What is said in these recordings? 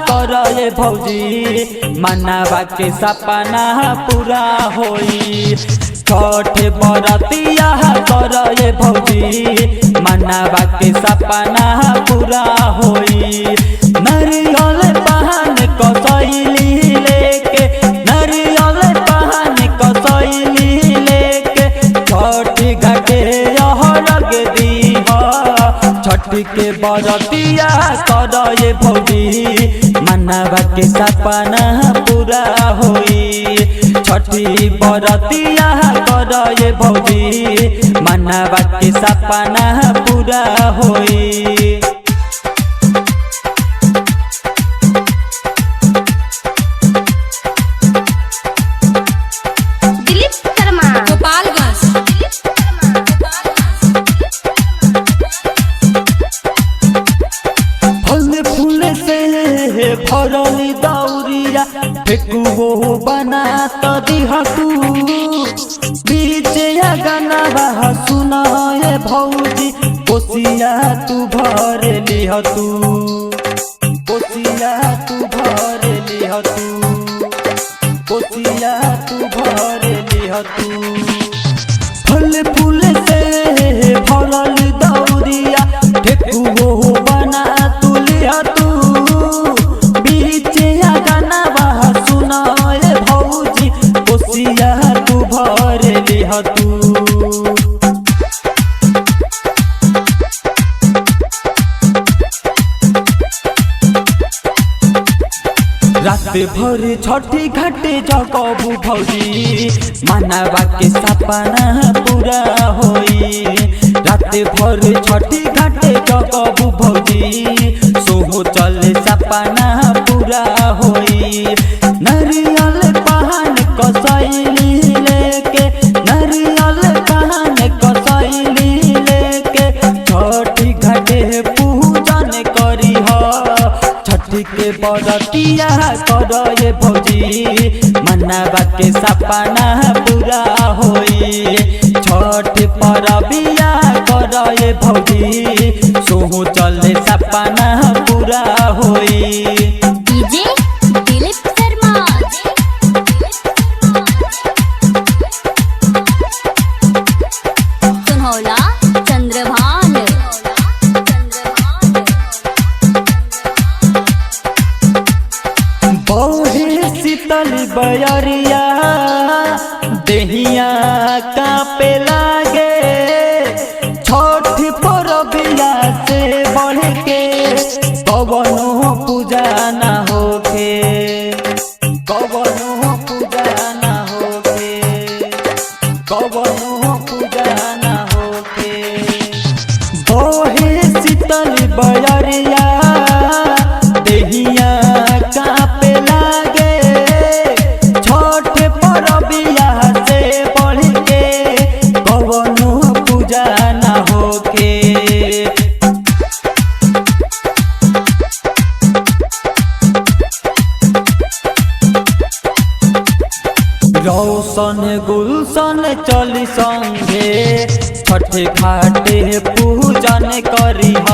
कर ये भौजी मनवा के सपना पूरा होई। छठ बरतिया कर ये भौजी मनवा के सपना पूरा होई। नरियल पहन कसैली लेके नरियल पहन कसैली लेके छठ घाटे रग दीह। छठ के बरतिया कर ये भौजी मनवा के सपना पूरा होई। छठी बरतिया कर ये भौजी मनवा के सपना पूरा होई। भरली दौरिया फेकुओ बना तो दिह तू बीचे गनवा सुन ये भौजी कोसिया तू भर लिह तू कोसिया तू भर लिह तू कोसिया तू भर लिह तू। फल फूल से भरल दौरिया फेकुओ बना तू लिह तू तू भर लिह तू। रात भर छठी घाटे जगबू भौजी मनवा के सपना पूरा होई। रात भर छठी घाटे जगबू भौजी सोहो चले सपना पूरा होई। नरियल पहन कसैली लेके नरियल पहन कसैली लेके छठी घाटे पूजन करीह। छठी के बरतिया कर ये भौजी मनवा के सपना पूरा होई। छठ परबिया कर ये भौजी सोहो चले सपना पूरा होई। शीतल बयरिया देहिया कांपे लागे। छठ परबिया से बढ़ के कवनो पूजा ना होखे कवनो पूजा ना होखे कवनो पूजा ना होखे। बोहे शीतल बयरिया देहिया कांपे लागे। छठ परबिया से बढ़ के कवनो पूजा ना होखे। रौशन गुलशन चली संगे छठ घाटे पूजन करीह।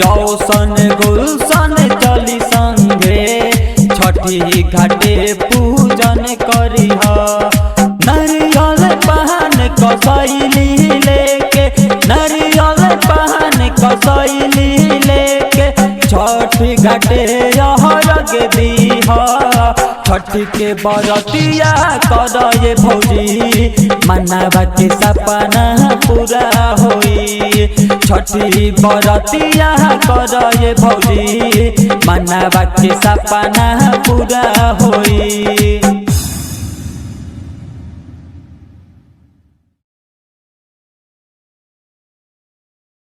रौशन गुलशन चली संगे छठी घाटे पूजन करीह। नरियल पहन कसैली लेके नरियल पहन कसैली लेके छठ घाटे रग दीह। छठ के बरतिया कर ये भौजी मनवा के सपना पूरा होई। छठी बरतिया कर ये भौजी मनवा के सपना पूरा होई।